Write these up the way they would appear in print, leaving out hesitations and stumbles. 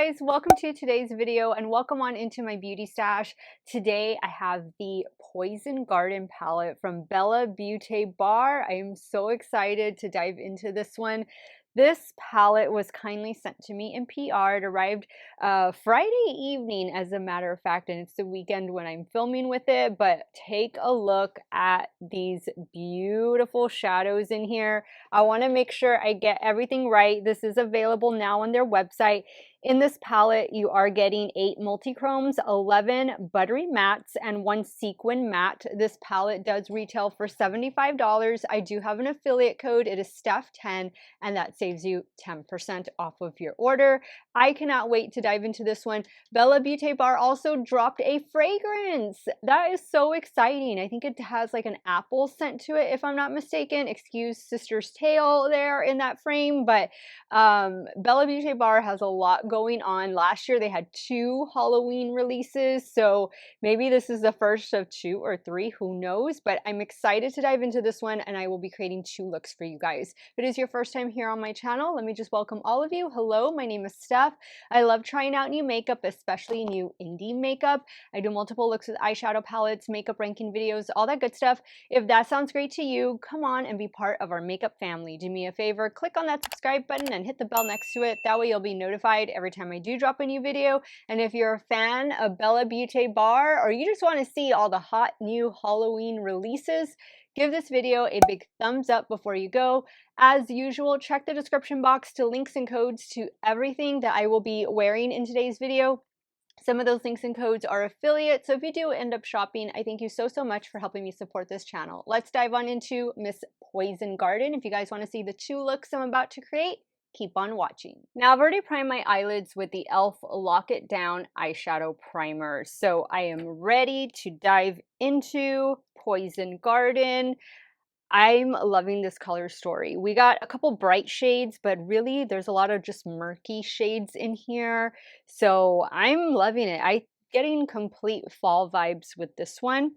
guys, welcome to today's video and welcome on into my beauty stash. Today I have the Poison Garden palette from Beaute Bar. I am so excited to dive into this one. This palette was kindly sent to me in PR. It arrived Friday evening, as a matter of fact, and it's the weekend when I'm filming with it. But take a look at these beautiful shadows in here. I want to make sure I get everything right. This is available now on their website. In this palette, you are getting 8 multichromes, 11 buttery mattes, and 1 sequin matte. This palette does retail for $75. I do have an affiliate code. It is Steff10, and that saves you 10% off of your order. I cannot wait to dive into this one. Beaute Bar also dropped a fragrance. That is so exciting. I think it has like an apple scent to it, if I'm not mistaken. Excuse Sister's Tale there in that frame, but Beaute Bar has a lot going on. Last year they had 2 Halloween releases, so maybe this is the first of 2 or 3, who knows, but I'm excited to dive into this one, and I will be creating 2 looks for you guys. If it is your first time here on my channel, let me just welcome all of you. Hello, my name is Steff. I love trying out new makeup, especially new indie makeup. I do multiple looks with eyeshadow palettes, makeup ranking videos, all that good stuff. If that sounds great to you, come on and be part of our makeup family. Do me a favor, click on that subscribe button and hit the bell next to it. That way you'll be notified every time I do drop a new video. And if you're a fan of Beaute Bar, or you just want to see all the hot new Halloween releases, give this video a big thumbs up before you go. As usual, check the description box to links and codes to everything that I will be wearing in today's video. Some of those links and codes are affiliate, so if you do end up shopping, I thank you so much for helping me support this channel. Let's dive on into Miss Poison Garden. If you guys want to see the 2 looks I'm about to create, keep on watching. Now, I've already primed my eyelids with the e.l.f. Lock It Down eyeshadow primer, so I am ready to dive into Poison Garden. I'm loving this color story. We got a couple bright shades, but really there's a lot of just murky shades in here. So I'm loving it. I'm getting complete fall vibes with this one.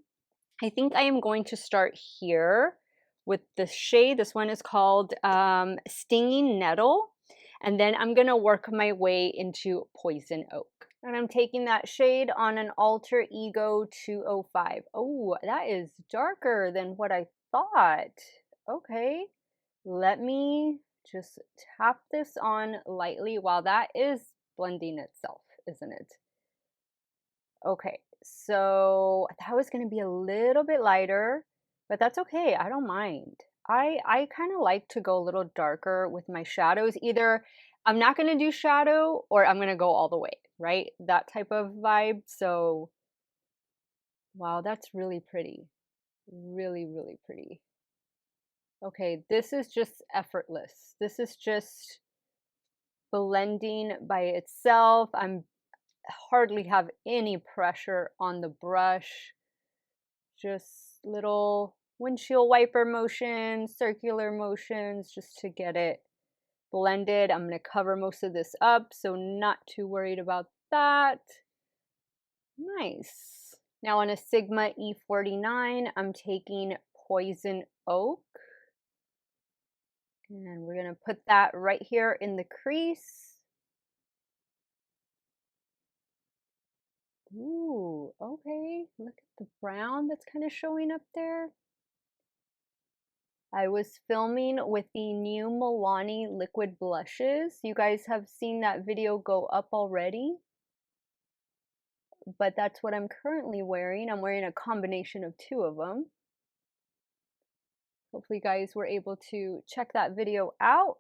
I think I am going to start here with the shade. This one is called Stinging Nettle. And then I'm going to work my way into Poison Oak. And I'm taking that shade on an Alter Ego 205. Oh, that is darker than what I thought. Okay, let me just tap this on lightly while that is blending itself, isn't it? Okay, so that was going to be a little bit lighter, but that's okay. I don't mind. I kind of like to go a little darker with my shadows. Either I'm not going to do shadow or I'm going to go all the way, right? That type of vibe. So, wow, that's really pretty. Really, really pretty. Okay, this is just effortless. This is just blending by itself. I'm hardly have any pressure on the brush. Just little windshield wiper motions, circular motions, just to get it blended. I'm going to cover most of this up, so not too worried about that. Nice. Now on a Sigma E49, I'm taking Poison Oak. And we're going to put that right here in the crease. Ooh, okay. Look at the brown that's kind of showing up there. I was filming with the new Milani liquid blushes. You guys have seen that video go up already. But that's what I'm currently wearing. I'm wearing a combination of 2 of them. Hopefully you guys were able to check that video out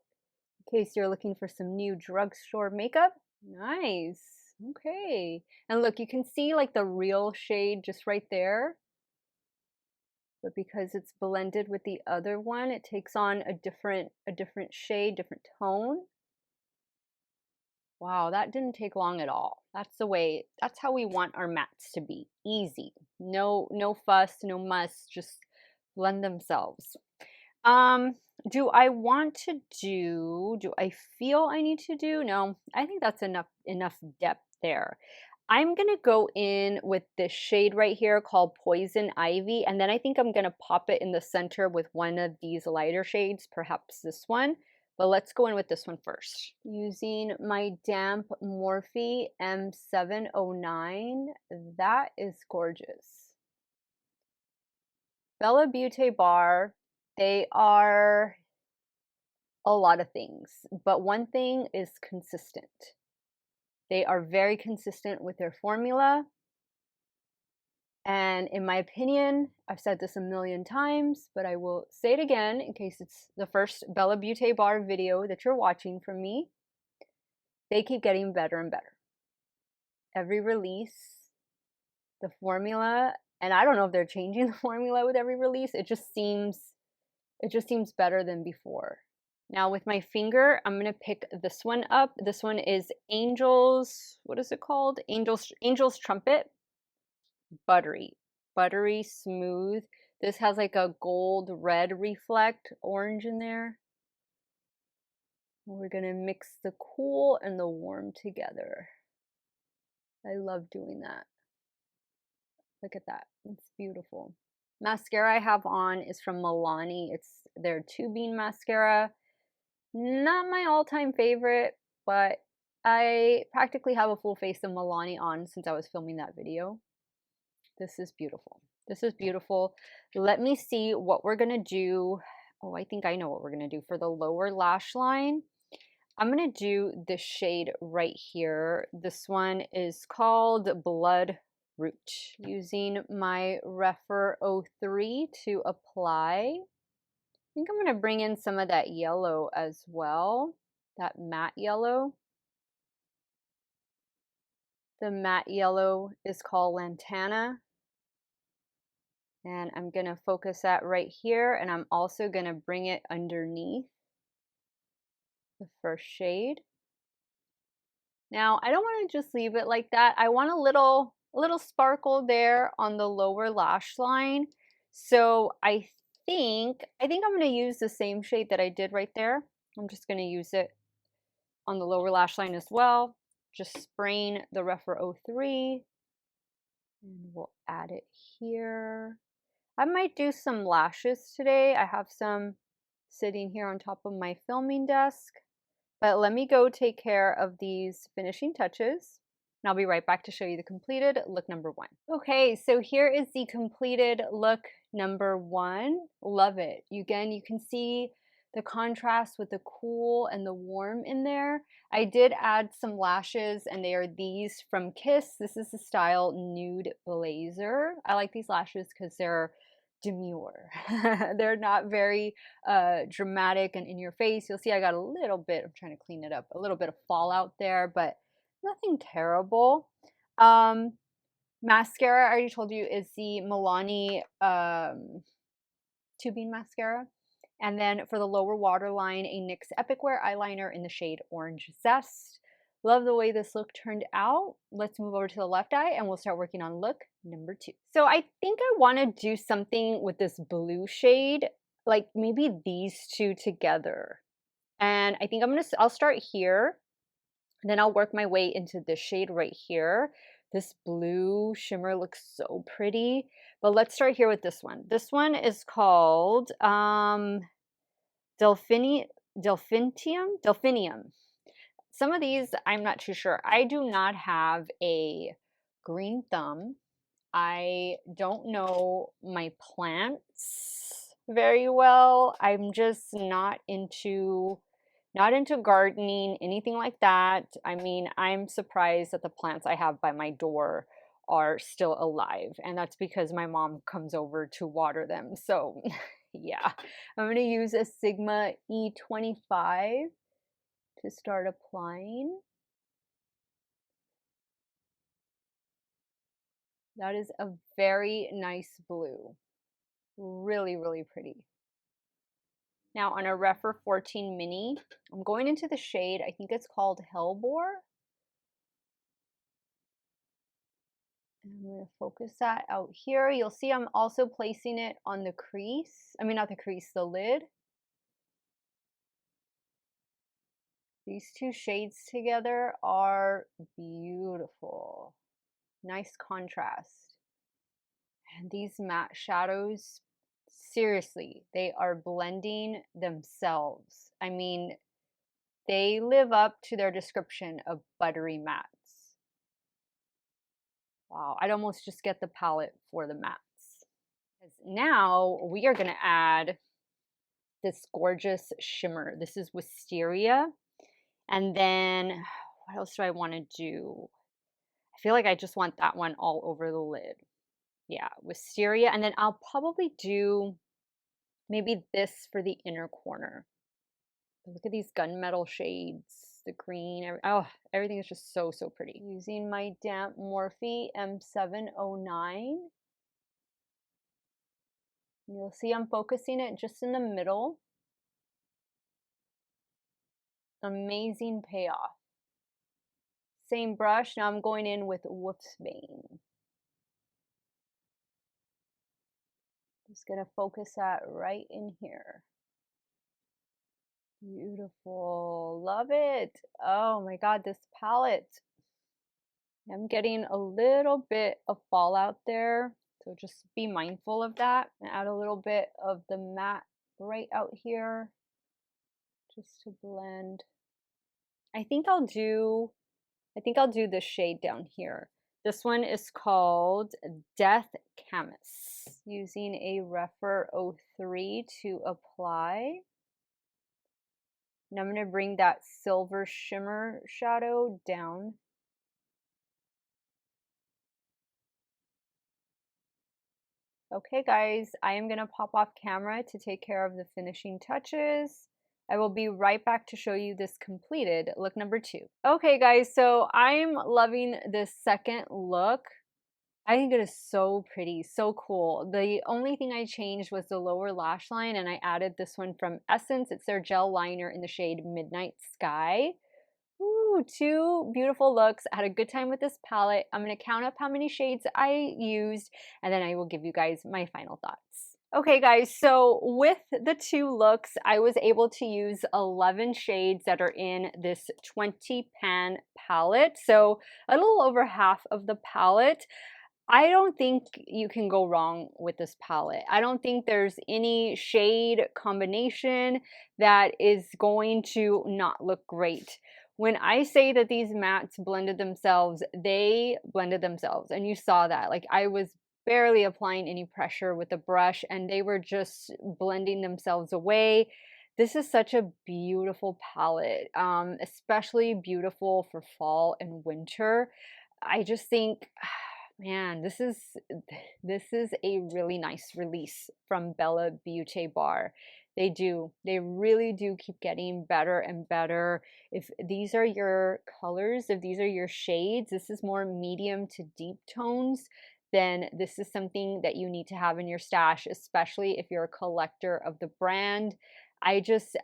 in case you're looking for some new drugstore makeup. Nice. Okay. And look, you can see like the real shade just right there. But because it's blended with the other one, it takes on a different shade, different tone. Wow, that didn't take long at all. That's how we want our mattes to be. Easy. No fuss, no muss, just blend themselves. Do I feel I need to do? No, I think that's enough depth there. I'm gonna go in with this shade right here called Poison Ivy, and then I think I'm gonna pop it in the center with one of these lighter shades, perhaps this one. But let's go in with this one first. Using my damp Morphe M709. That is gorgeous. Bella Beaute Bar, they are a lot of things, but one thing is consistent. They are very consistent with their formula. And in my opinion, I've said this a million times, but I will say it again in case it's the first Bella Beaute Bar video that you're watching from me. They keep getting better and better. Every release, the formula, and I don't know if they're changing the formula with every release. It just seems better than before. Now with my finger, I'm gonna pick this one up. This one is Angel's, what is it called? Angel's Trumpet. Buttery smooth. This has like a gold red reflect orange in there. We're gonna mix the cool and the warm together. I love doing that. Look at that, it's beautiful. Mascara I have on is from Milani. It's their 2-bean mascara. Not my all-time favorite, but I practically have a full face of Milani on since I was filming that video. This is beautiful. This is beautiful. Let me see what we're gonna do. Oh, I think I know what we're gonna do for the lower lash line. I'm gonna do this shade right here. This one is called Blood Root. Using my Rephr 03 to apply. I think I'm gonna bring in some of that yellow as well, that matte yellow. The matte yellow is called Lantana. And I'm gonna focus that right here, and I'm also gonna bring it underneath the first shade. Now, I don't want to just leave it like that. I want a little sparkle there on the lower lash line. So I think I'm going to use the same shade that I did right there. I'm just going to use it on the lower lash line as well. Just spraying the Rephr 03. And we'll add it here. I might do some lashes today. I have some sitting here on top of my filming desk. But let me go take care of these finishing touches, and I'll be right back to show you the completed look number 1. Okay, so here is the completed look number 1. Love it. Again, you can see the contrast with the cool and the warm in there. I did add some lashes, and they are these from Kiss. This is the style Nude Blazer. I like these lashes because they're demure. They're not very dramatic and in your face. You'll see I got a little bit, I'm trying to clean it up, a little bit of fallout there, but nothing terrible. Mascara, I already told you, is the Milani 2-bean mascara. And then for the lower waterline, a NYX Epic Wear eyeliner in the shade Orange Zest. Love the way this look turned out. Let's move over to the left eye and we'll start working on look number 2. So I think I want to do something with this blue shade, like maybe these two together. And I think I'll start here, and then I'll work my way into this shade right here. This blue shimmer looks so pretty. But let's start here with this one. This one is called Delphinium. Some of these, I'm not too sure. I do not have a green thumb. I don't know my plants very well. I'm just not into gardening, anything like that. I mean, I'm surprised that the plants I have by my door are still alive, and that's because my mom comes over to water them. So yeah, I'm going to use a Sigma E25 to start applying. That is a very nice blue. Really, really pretty. Now on a Rephr 14 Mini, I'm going into the shade, I think it's called Hellbore. And I'm going to focus that out here. You'll see I'm also placing it on the crease. I mean, not the crease, the lid. These two shades together are beautiful. Nice contrast. And these matte shadows, seriously, they are blending themselves. I mean, they live up to their description of buttery mattes. Wow, I'd almost just get the palette for the mattes. Now we are going to add this gorgeous shimmer. This is Wisteria. And then what else do I want to do? I feel like I just want that one all over the lid. Yeah, Wisteria. And then I'll probably do maybe this for the inner corner. Look at these gunmetal shades, the green. Oh, everything is just so, so pretty. Using my damp Morphe M709. You'll see I'm focusing it just in the middle. Amazing payoff. Same brush, now I'm going in with Wolfsbane. Just gonna focus that right in here. Beautiful, love it. Oh my God, this palette. I'm getting a little bit of fallout there, so just be mindful of that. And add a little bit of the matte right out here, just to blend. I think I'll do this shade down here. This one is called Death Camus. Using a Rephr 03 to apply. And I'm going to bring that silver shimmer shadow down. Okay guys, I am going to pop off camera to take care of the finishing touches. I will be right back to show you this completed look number 2. Okay guys, so I'm loving this second look. I think it is so pretty, so cool. The only thing I changed was the lower lash line, and I added this one from Essence. It's their gel liner in the shade Midnight Sky. Ooh, 2 beautiful looks. I had a good time with this palette. I'm going to count up how many shades I used, and then I will give you guys my final thoughts. Okay guys, so with the 2 looks, I was able to use 11 shades that are in this 20 pan palette. So a little over half of the palette. I don't think you can go wrong with this palette. I don't think there's any shade combination that is going to not look great. When I say that these mattes blended themselves, they blended themselves. And you saw that. Like, I was barely applying any pressure with the brush and they were just blending themselves away. This is such a beautiful palette, especially beautiful for fall and winter. I just think, man, this is a really nice release from Bella Beaute Bar. They really do keep getting better and better. If these are your colors, if these are your shades, this is more medium to deep tones, then this is something that you need to have in your stash, especially if you're a collector of the brand. I just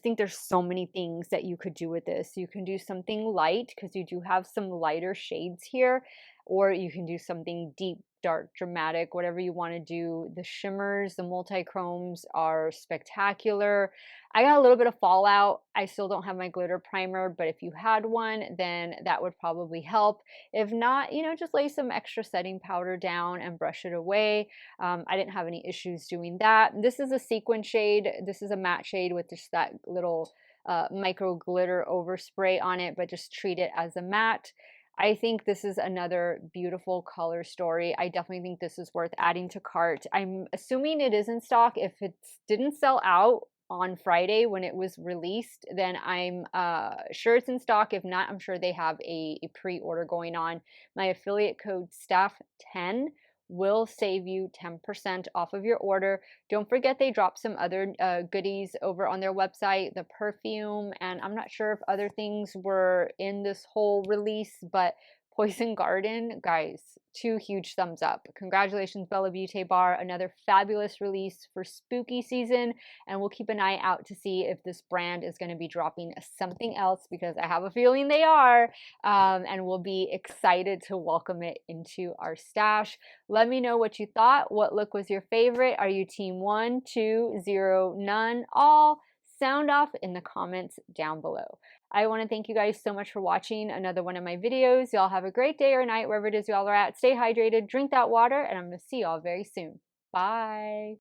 think there's so many things that you could do with this. You can do something light because you do have some lighter shades here, or you can do something deep, dark, dramatic, whatever you want to do. The shimmers, the multi-chromes are spectacular. I got a little bit of fallout. I still don't have my glitter primer, but if you had one, then that would probably help. If not, you know, just lay some extra setting powder down and brush it away. I didn't have any issues doing that. This is a sequin shade. This is a matte shade with just that little micro glitter overspray on it, but just treat it as a matte. I think this is another beautiful color story. I definitely think this is worth adding to cart. I'm assuming it is in stock. If it didn't sell out on Friday when it was released, then I'm sure it's in stock. If not, I'm sure they have a pre-order going on. My affiliate code Steff10 will save you 10% off of your order. Don't forget they dropped some other goodies over on their website, the perfume, and I'm not sure if other things were in this whole release, but Poison Garden, guys, 2 huge thumbs up. Congratulations, Bella Beaute Bar. Another fabulous release for spooky season, and we'll keep an eye out to see if this brand is going to be dropping something else, because I have a feeling they are, and we'll be excited to welcome it into our stash. Let me know what you thought. What look was your favorite? Are you team 1, 2, 0, none, all? Sound off in the comments down below. I want to thank you guys so much for watching another one of my videos. Y'all have a great day or night wherever it is y'all are at. Stay hydrated, drink that water, and I'm going to see y'all very soon. Bye.